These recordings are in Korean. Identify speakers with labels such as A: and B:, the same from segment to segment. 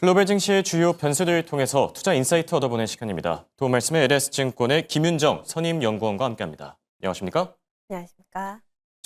A: 글로벌 증시의 주요 변수들을 통해서 투자 인사이트 얻어보는 시간입니다. 도움 말씀에 LS증권의 김윤정 선임연구원과 함께합니다. 안녕하십니까?
B: 안녕하십니까.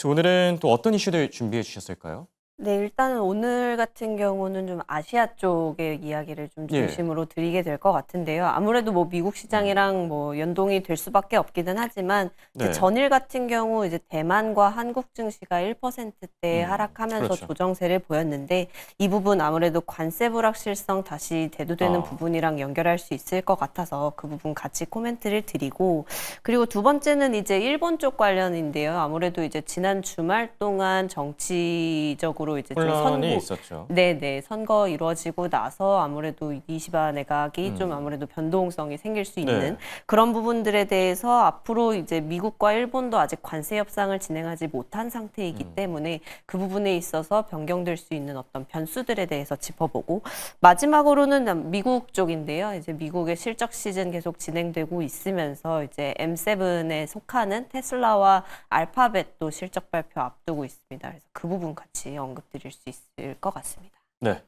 A: 오늘은 또 어떤 이슈들 준비해 주셨을까요?
B: 네, 일단은 오늘 같은 경우는 좀 아시아 쪽의 이야기를 좀
A: 예.
B: 중심으로 드리게 될 것 같은데요. 아무래도 뭐 미국 시장이랑 뭐 연동이 될 수밖에 없기는 하지만 이제
A: 네.
B: 전일 같은 경우 이제 대만과 한국 증시가 1%대 하락하면서
A: 그렇죠.
B: 조정세를 보였는데 이 부분 아무래도 관세 불확실성 다시 대두되는 부분이랑 연결할 수 있을 것 같아서 그 부분 같이 코멘트를 드리고, 그리고 두 번째는 이제 일본 쪽 관련인데요. 아무래도 이제 지난 주말 동안 정치적으로 이제 좀
A: 혼란이 있었죠.
B: 네네, 선거 이루어지고 나서 아무래도 이시바 내각이 좀 아무래도 변동성이 생길 수 있는
A: 네.
B: 그런 부분들에 대해서 앞으로 이제 미국과 일본도 아직 관세 협상을 진행하지 못한 상태이기 때문에 그 부분에 있어서 변경될 수 있는 어떤 변수들에 대해서 짚어보고, 마지막으로는 미국 쪽인데요. 이제 미국의 실적 시즌 계속 진행되고 있으면서 이제 M7에 속하는 테슬라와 알파벳도 실적 발표 앞두고 있습니다. 그래서 그 부분 같이 언급드릴 수 있을 것 같습니다.
A: 네,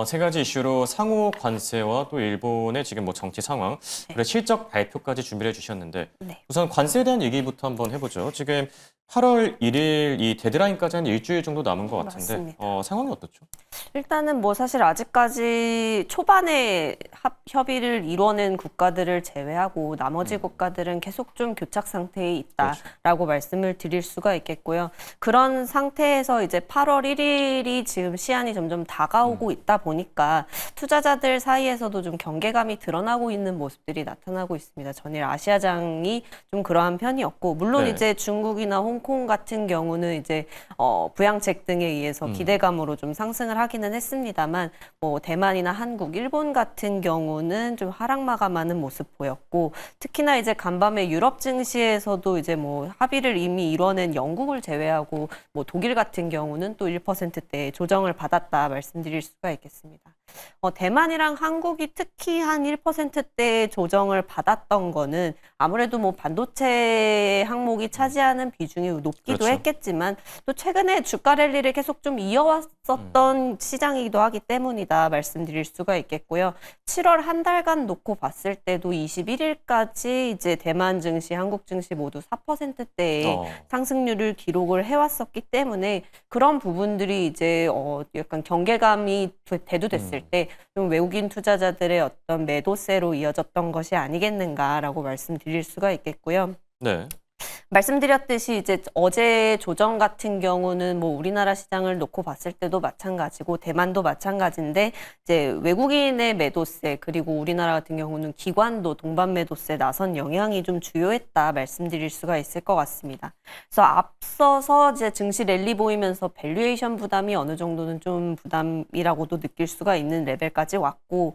A: 세 가지 이슈로 상호 관세와 또 일본의 지금 뭐 정치 상황, 그리고 실적 발표까지 준비를 해주셨는데
B: 네.
A: 우선 관세에 대한 얘기부터 한번 해보죠. 지금 8월 1일 이 데드라인까지 한 일주일 정도 남은 것 같은데
B: 맞습니다.
A: 상황이 어떻죠?
B: 일단은 뭐 사실 아직까지 초반에 협의를 이뤄낸 국가들을 제외하고 나머지 국가들은 계속 좀 교착 상태에 있다라고 말씀을 드릴 수가 있겠고요. 그런 상태에서 이제 8월 1일이 지금 시한이 점점 다가오고 있다 보니까 투자자들 사이에서도 좀 경계감이 드러나고 있는 모습들이 나타나고 있습니다. 전일 아시아장이 좀 그러한 편이었고, 물론
A: 네.
B: 이제 중국이나 홍콩 같은 경우는 이제 부양책 등에 의해서 기대감으로 좀 상승을 하기는 했습니다만, 뭐 대만이나 한국, 일본 같은 경우는 좀 하락 마감하는 모습 보였고, 특히나 이제 간밤에 유럽 증시에서도 이제 뭐 합의를 이미 이뤄낸 영국을 제외하고 뭐 독일 같은 경우는 또 1%대 조정을 받았다 말씀드릴 수가 있겠습니다. 대만이랑 한국이 특히 한 1%대 조정을 받았던 거는 아무래도 뭐 반도체 항목이 차지하는 비중이 높기도
A: 그렇죠.
B: 했겠지만 또 최근에 주가 랠리를 계속 좀 이어왔었던 시장이기도 하기 때문이다 말씀드릴 수가 있겠고요. 7월 한 달간 놓고 봤을 때도 21일까지 이제 대만 증시, 한국 증시 모두 4%대의 상승률을 기록을 해왔었기 때문에 그런 부분들이 이제 약간 경계감이 대두됐을 때 좀 외국인 투자자들의 어떤 매도세로 이어졌던 것이 아니겠는가라고 말씀드릴 수가 있겠고요.
A: 네.
B: 말씀드렸듯이 이제 어제 조정 같은 경우는 뭐 우리나라 시장을 놓고 봤을 때도 마찬가지고 대만도 마찬가지인데 이제 외국인의 매도세 그리고 우리나라 같은 경우는 기관도 동반 매도세 나선 영향이 좀 주요했다 말씀드릴 수가 있을 것 같습니다. 그래서 앞서서 이제 증시 랠리 보이면서 밸류에이션 부담이 어느 정도는 좀 부담이라고도 느낄 수가 있는 레벨까지 왔고,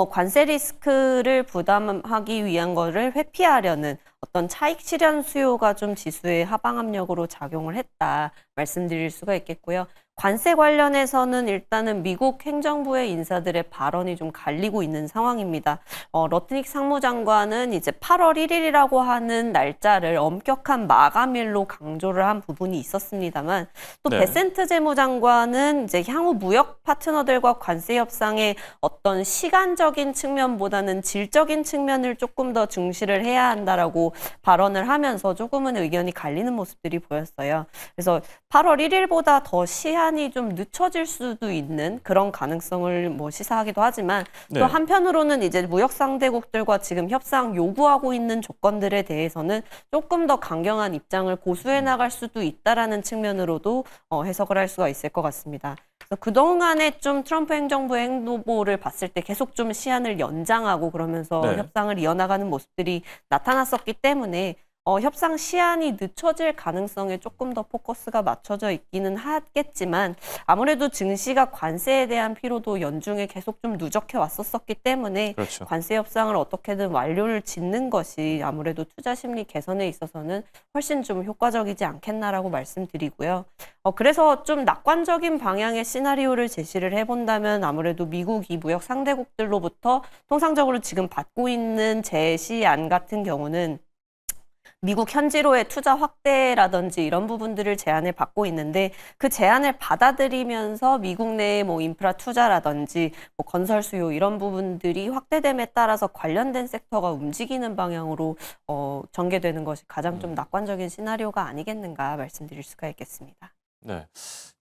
B: 관세 리스크를 부담하기 위한 거를 회피하려는 어떤 차익 실현 수요가 좀 지수의 하방 압력으로 작용을 했다 말씀드릴 수가 있겠고요. 관세 관련해서는 일단은 미국 행정부의 인사들의 발언이 좀 갈리고 있는 상황입니다. 러트닉 상무장관은 이제 8월 1일이라고 하는 날짜를 엄격한 마감일로 강조를 한 부분이 있었습니다만, 또
A: 네.
B: 베센트 재무장관은 이제 향후 무역 파트너들과 관세 협상의 어떤 시간적인 측면보다는 질적인 측면을 조금 더 중시를 해야 한다라고 발언을 하면서 조금은 의견이 갈리는 모습들이 보였어요. 그래서 8월 1일보다 더 시한이 좀 늦춰질 수도 있는 그런 가능성을 뭐 시사하기도 하지만,
A: 네.
B: 또 한편으로는 이제 무역 상대국들과 지금 협상 요구하고 있는 조건들에 대해서는 조금 더 강경한 입장을 고수해 나갈 수도 있다라는 측면으로도 해석을 할 수가 있을 것 같습니다. 그래서 그동안에 좀 트럼프 행정부의 행보를 봤을 때 계속 좀 시한을 연장하고 그러면서
A: 네.
B: 협상을 이어나가는 모습들이 나타났었기 때문에 협상 시한이 늦춰질 가능성에 조금 더 포커스가 맞춰져 있기는 하겠지만, 아무래도 증시가 관세에 대한 피로도 연중에 계속 좀 누적해 왔었기 때문에
A: 그렇죠.
B: 관세 협상을 어떻게든 완료를 짓는 것이 아무래도 투자 심리 개선에 있어서는 훨씬 좀 효과적이지 않겠나라고 말씀드리고요. 그래서 좀 낙관적인 방향의 시나리오를 제시를 해본다면 아무래도 미국이 무역 상대국들로부터 통상적으로 지금 받고 있는 제시안 같은 경우는 미국 현지로의 투자 확대라든지 이런 부분들을 제안을 받고 있는데 그 제안을 받아들이면서 미국 내의 뭐 인프라 투자라든지 뭐 건설 수요 이런 부분들이 확대됨에 따라서 관련된 섹터가 움직이는 방향으로 전개되는 것이 가장 좀 낙관적인 시나리오가 아니겠는가 말씀드릴 수가 있겠습니다.
A: 네.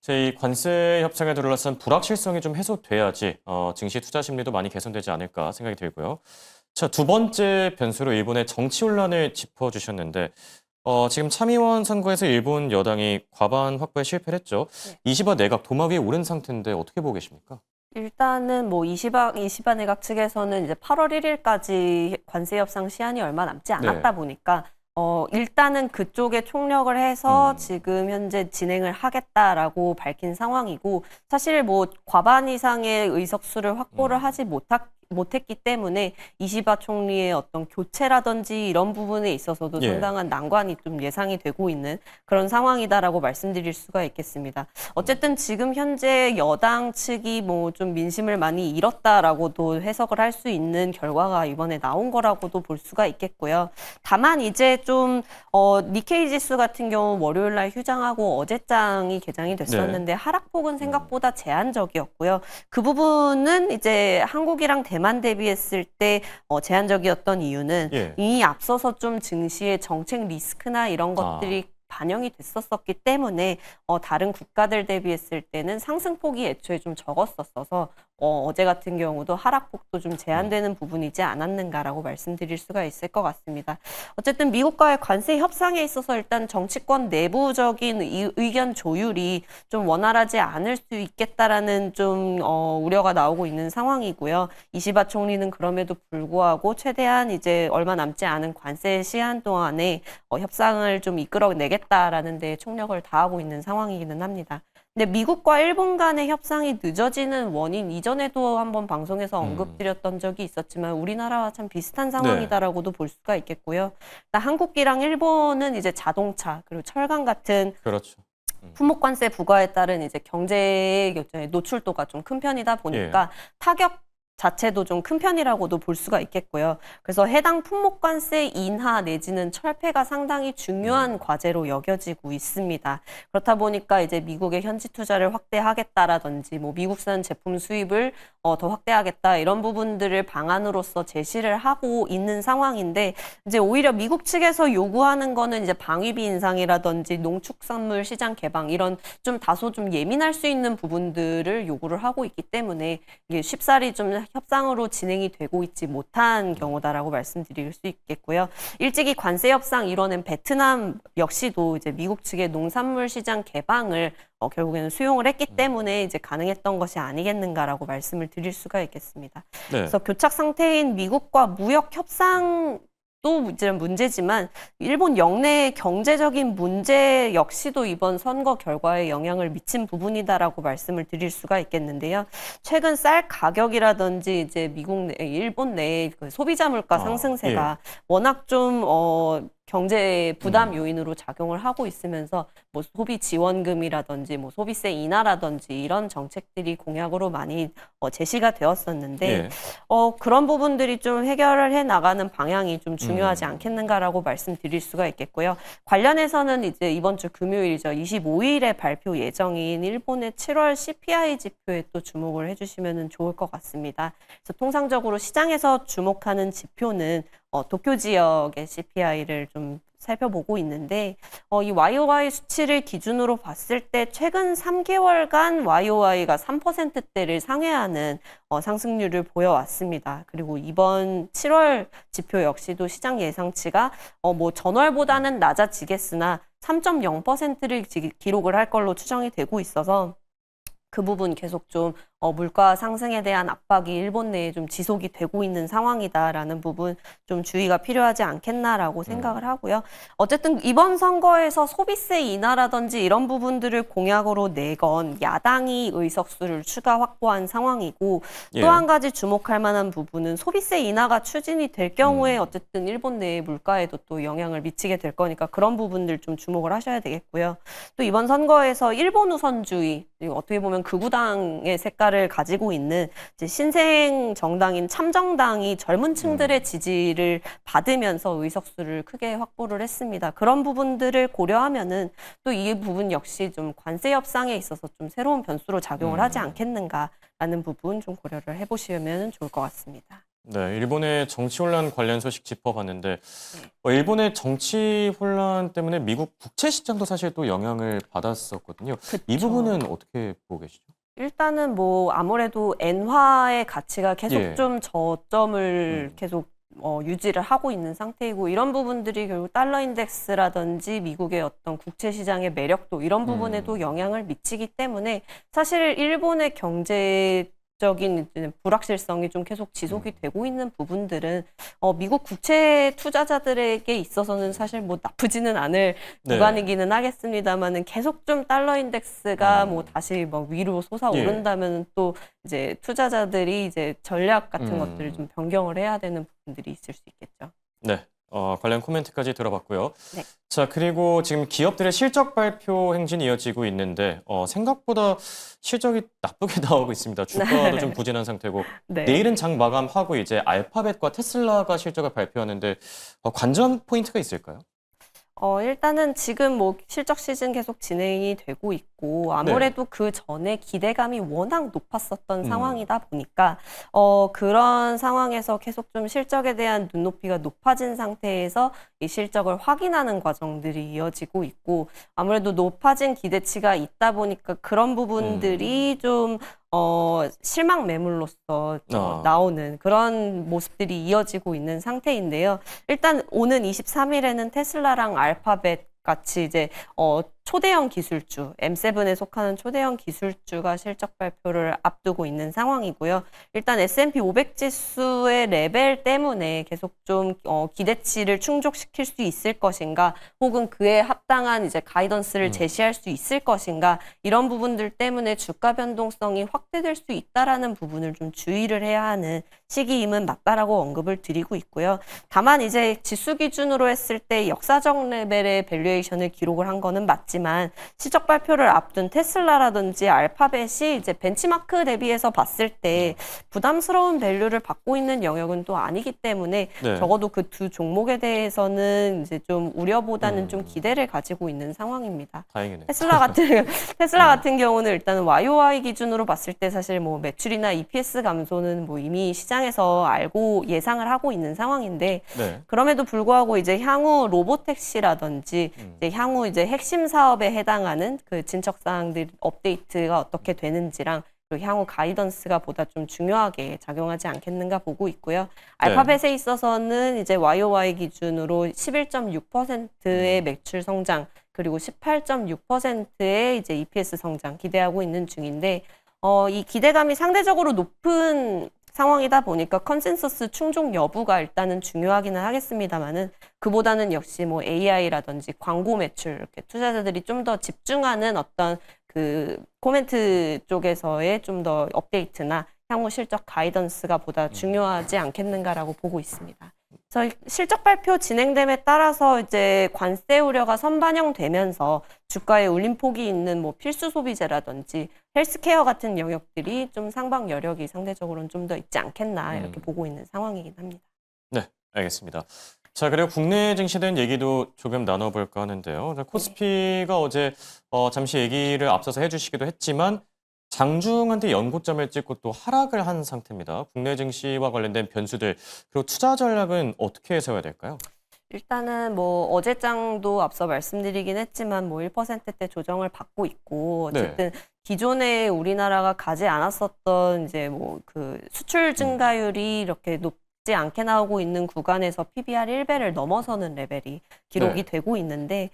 A: 제 이 관세 협상에 둘러싼 불확실성이 좀 해소돼야지 증시 투자 심리도 많이 개선되지 않을까 생각이 들고요. 자, 두 번째 변수로 일본의 정치 혼란을 짚어주셨는데 지금 참의원 선거에서 일본 여당이 과반 확보에 실패를 했죠.
B: 네.
A: 이시바 내각 도마 위에 오른 상태인데 어떻게 보고 계십니까?
B: 일단은 뭐 이시바 내각 측에서는 이제 8월 1일까지 관세 협상 시한이 얼마 남지 않았다 보니까 일단은 그쪽에 총력을 해서 지금 현재 진행을 하겠다라고 밝힌 상황이고 사실 뭐 과반 이상의 의석수를 확보를 하지 못했기 때문에 이시바 총리의 어떤 교체라든지 이런 부분에 있어서도
A: 예.
B: 상당한 난관이 좀 예상이 되고 있는 그런 상황이다라고 말씀드릴 수가 있겠습니다. 어쨌든 지금 현재 여당 측이 뭐 좀 민심을 많이 잃었다라고도 해석을 할 수 있는 결과가 이번에 나온 거라고도 볼 수가 있겠고요. 다만 이제 좀 니케이 지수 같은 경우 월요일 날 휴장하고 어제장이 개장이 됐었는데 하락폭은 생각보다 제한적이었고요. 그 부분은 이제 한국이랑 대만 대비했을 때 제한적이었던 이유는
A: 예.
B: 이 앞서서 좀 증시의 정책 리스크나 이런 것들이 반영이 됐었기 때문에 다른 국가들 대비했을 때는 상승폭이 애초에 좀 적었었어서 어제 같은 경우도 하락폭도 좀 제한되는 부분이지 않았는가라고 말씀드릴 수가 있을 것 같습니다. 어쨌든 미국과의 관세 협상에 있어서 일단 정치권 내부적인 의견 조율이 좀 원활하지 않을 수 있겠다라는 좀 우려가 나오고 있는 상황이고요. 이시바 총리는 그럼에도 불구하고 최대한 이제 얼마 남지 않은 관세 시한 동안에 협상을 좀 이끌어내겠다라는 데 총력을 다하고 있는 상황이기는 합니다. 근데 미국과 일본 간의 협상이 늦어지는 원인 이전에도 한번 방송에서 언급드렸던 적이 있었지만 우리나라와 참 비슷한 상황이다라고도 볼 수가 있겠고요. 한국이랑 일본은 이제 자동차 그리고 철강 같은
A: 그렇죠.
B: 품목관세 부과에 따른 이제 경제의 노출도가 좀 큰 편이다 보니까 타격 자체도 좀 큰 편이라고도 볼 수가 있겠고요. 그래서 해당 품목관세 인하 내지는 철폐가 상당히 중요한 과제로 여겨지고 있습니다. 그렇다 보니까 이제 미국의 현지 투자를 확대하겠다라든지 뭐 미국산 제품 수입을 더 확대하겠다 이런 부분들을 방안으로서 제시를 하고 있는 상황인데 이제 오히려 미국 측에서 요구하는 거는 이제 방위비 인상이라든지 농축산물 시장 개방 이런 좀 다소 좀 예민할 수 있는 부분들을 요구를 하고 있기 때문에 이게 쉽사리 좀 협상으로 진행이 되고 있지 못한 경우다라고 말씀드릴 수 있겠고요. 일찍이 관세 협상 이뤄낸 베트남 역시도 이제 미국 측의 농산물 시장 개방을 결국에는 수용을 했기 때문에 이제 가능했던 것이 아니겠는가라고 말씀을 드릴 수가 있겠습니다.
A: 네.
B: 그래서 교착 상태인 미국과 무역 협상 또 이제 문제지만 일본 역내의 경제적인 문제 역시도 이번 선거 결과에 영향을 미친 부분이다라고 말씀을 드릴 수가 있겠는데요. 최근 쌀 가격이라든지 이제 일본 내의 그 소비자 물가 상승세가 워낙 좀 경제 부담 요인으로 작용을 하고 있으면서 뭐 소비 지원금이라든지 뭐 소비세 인하라든지 이런 정책들이 공약으로 많이 제시가 되었었는데 그런 부분들이 좀 해결을 해 나가는 방향이 좀 중요하지 않겠는가라고 말씀드릴 수가 있겠고요. 관련해서는 이제 이번 주 금요일이죠. 25일에 발표 예정인 일본의 7월 CPI 지표에 또 주목을 해주시면 좋을 것 같습니다. 그래서 통상적으로 시장에서 주목하는 지표는 도쿄 지역의 CPI를 좀 살펴보고 있는데 이 YOY 수치를 기준으로 봤을 때 최근 3개월간 YOY가 3%대를 상회하는 상승률을 보여왔습니다. 그리고 이번 7월 지표 역시도 시장 예상치가 뭐 전월보다는 낮아지겠으나 3.0%를 기록을 할 걸로 추정이 되고 있어서 그 부분 계속 좀 물가 상승에 대한 압박이 일본 내에 좀 지속이 되고 있는 상황이다라는 부분 좀 주의가 필요하지 않겠나라고 생각을 하고요. 어쨌든 이번 선거에서 소비세 인하라든지 이런 부분들을 공약으로 내건 야당이 의석수를 추가 확보한 상황이고 또 한 가지 주목할 만한 부분은 소비세 인하가 추진이 될 경우에 어쨌든 일본 내의 물가에도 또 영향을 미치게 될 거니까 그런 부분들 좀 주목을 하셔야 되겠고요. 또 이번 선거에서 일본 우선주의, 어떻게 보면 극우당의 색깔을 가지고 있는 이제 신생 정당인 참정당이 젊은 층들의 지지를 받으면서 의석수를 크게 확보를 했습니다. 그런 부분들을 고려하면은 또 이 부분 역시 좀 관세 협상에 있어서 좀 새로운 변수로 작용을 하지 않겠는가라는 부분 좀 고려를 해보시면 좋을 것 같습니다.
A: 네, 일본의 정치 혼란 관련 소식 짚어봤는데 일본의 정치 혼란 때문에 미국 국채 시장도 사실 또 영향을 받았었거든요. 이
B: 그쵸.
A: 부분은 어떻게 보고 계시죠?
B: 일단은 뭐 아무래도 엔화의 가치가 계속
A: 예.
B: 좀 저점을 계속 유지를 하고 있는 상태이고 이런 부분들이 결국 달러 인덱스라든지 미국의 어떤 국채 시장의 매력도 이런 부분에도 영향을 미치기 때문에 사실 일본의 경제적인 이제 불확실성이 좀 계속 지속이 되고 있는 부분들은 미국 국채 투자자들에게 있어서는 사실 뭐 나쁘지는 않을
A: 네.
B: 구간이기는 하겠습니다만은 계속 좀 달러 인덱스가 뭐 다시 막 위로 솟아오른다면 또 이제 투자자들이 이제 전략 같은 것들을 좀 변경을 해야 되는 부분들이 있을 수 있겠죠.
A: 네, 관련 코멘트까지 들어봤고요.
B: 네.
A: 자, 그리고 지금 기업들의 실적 발표 행진이 이어지고 있는데 생각보다 실적이 나쁘게 나오고 있습니다. 주가도 좀 부진한 상태고
B: 네.
A: 내일은 장 마감하고 이제 알파벳과 테슬라가 실적을 발표하는데 관전 포인트가 있을까요?
B: 일단은 지금 뭐 실적 시즌 계속 진행이 되고 있고 아무래도 그 전에 기대감이 워낙 높았었던 상황이다 보니까 그런 상황에서 계속 좀 실적에 대한 눈높이가 높아진 상태에서 이 실적을 확인하는 과정들이 이어지고 있고 아무래도 높아진 기대치가 있다 보니까 그런 부분들이 좀 실망 매물로서 나오는 그런 모습들이 이어지고 있는 상태인데요. 일단 오는 23일에는 테슬라랑 알파벳 같이 이제 초대형 기술주, M7에 속하는 초대형 기술주가 실적 발표를 앞두고 있는 상황이고요. 일단 S&P 500 지수의 레벨 때문에 계속 좀 기대치를 충족시킬 수 있을 것인가, 혹은 그에 합당한 이제 가이던스를 제시할 수 있을 것인가, 이런 부분들 때문에 주가 변동성이 확대될 수 있다라는 부분을 좀 주의를 해야 하는 시기임은 맞다라고 언급을 드리고 있고요. 다만 이제 지수 기준으로 했을 때 역사적 레벨의 밸류에이션을 기록을 한 거는 맞지만 실적 발표를 앞둔 테슬라라든지 알파벳이 이제 벤치마크 대비해서 봤을 때 부담스러운 밸류를 받고 있는 영역은 또 아니기 때문에
A: 네.
B: 적어도 그 두 종목에 대해서는 이제 좀 우려보다는 좀 기대를 가지고 있는 상황입니다.
A: 다행이네요.
B: 테슬라 같은 경우는 일단 YOY 기준으로 봤을 때 사실 뭐 매출이나 EPS 감소는 뭐 이미 시장에서 알고 예상을 하고 있는 상황인데
A: 네.
B: 그럼에도 불구하고 이제 향후 로보택시라든지 이제 향후 이제 핵심 사업에 해당하는 그 진척 사항들 업데이트가 어떻게 되는지랑 그리고 향후 가이던스가 보다 좀 중요하게 작용하지 않겠는가 보고 있고요. 알파벳에 있어서는 이제 YOY 기준으로 11.6%의 매출 성장 그리고 18.6%의 이제 EPS 성장 기대하고 있는 중인데 이 기대감이 상대적으로 높은 상황이다 보니까 컨센서스 충족 여부가 일단은 중요하기는 하겠습니다만은 그보다는 역시 뭐 AI라든지 광고 매출 이렇게 투자자들이 좀 더 집중하는 어떤 그 코멘트 쪽에서의 좀 더 업데이트나 향후 실적 가이던스가 보다 중요하지 않겠는가라고 보고 있습니다. 저희 실적 발표 진행됨에 따라서 이제 관세 우려가 선반영되면서 주가에 울림폭이 있는 뭐 필수 소비재라든지 헬스케어 같은 영역들이 좀 상방 여력이 상대적으로는 좀 더 있지 않겠나 이렇게 보고 있는 상황이긴 합니다.
A: 네, 알겠습니다. 자, 그리고 국내 증시에 대한 얘기도 조금 나눠볼까 하는데요. 자, 코스피가 어제 잠시 얘기를 앞서서 해주시기도 했지만 장중한테 연고점을 찍고 또 하락을 한 상태입니다. 국내 증시와 관련된 변수들 그리고 투자 전략은 어떻게 세워야 될까요?
B: 일단은 뭐 어제장도 앞서 말씀드리긴 했지만 뭐 1%대 조정을 받고 있고 어쨌든 기존에 우리나라가 가지 않았었던 이제 뭐 그 수출 증가율이 이렇게 높지 않게 나오고 있는 구간에서 PBR 1배를 넘어서는 레벨이 기록이 되고 있는데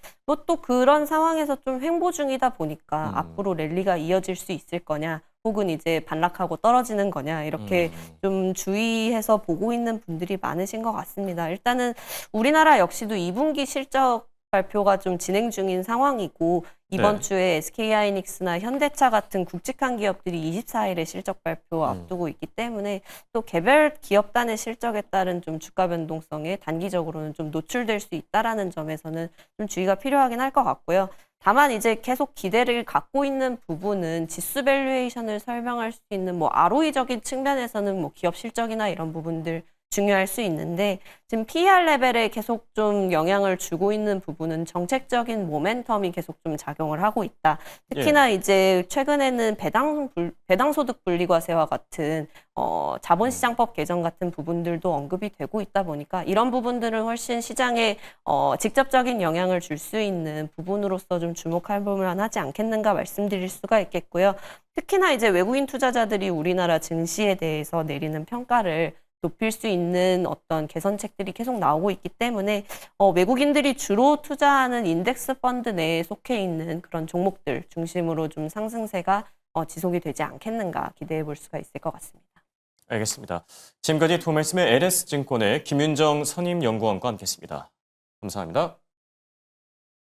B: 또 그런 상황에서 좀 횡보 중이다 보니까 앞으로 랠리가 이어질 수 있을 거냐 혹은 이제 반락하고 떨어지는 거냐 이렇게 좀 주의해서 보고 있는 분들이 많으신 것 같습니다. 일단은 우리나라 역시도 2분기 실적 발표가 좀 진행 중인 상황이고 이번 주에 SK하이닉스나 현대차 같은 굵직한 기업들이 24일에 실적 발표 앞두고 있기 때문에 또 개별 기업단의 실적에 따른 좀 주가 변동성에 단기적으로는 좀 노출될 수 있다라는 점에서는 좀 주의가 필요하긴 할 것 같고요. 다만 이제 계속 기대를 갖고 있는 부분은 지수 밸류에이션을 설명할 수 있는 뭐 ROE적인 측면에서는 뭐 기업 실적이나 이런 부분들 중요할 수 있는데 지금 PER 레벨에 계속 좀 영향을 주고 있는 부분은 정책적인 모멘텀이 계속 좀 작용을 하고 있다. 특히나 이제 최근에는 배당소득 분리과세와 같은 자본시장법 개정 같은 부분들도 언급이 되고 있다 보니까 이런 부분들은 훨씬 시장에 직접적인 영향을 줄 수 있는 부분으로서 좀 주목할 만하지 않겠는가 말씀드릴 수가 있겠고요. 특히나 이제 외국인 투자자들이 우리나라 증시에 대해서 내리는 평가를 높일 수 있는 어떤 개선책들이 계속 나오고 있기 때문에 외국인들이 주로 투자하는 인덱스 펀드 내에 속해 있는 그런 종목들 중심으로 좀 상승세가 지속이 되지 않겠는가 기대해 볼 수가 있을 것 같습니다.
A: 알겠습니다. 지금까지 도말씀의 LS증권의 김윤정 선임연구원과 함께했습니다. 감사합니다.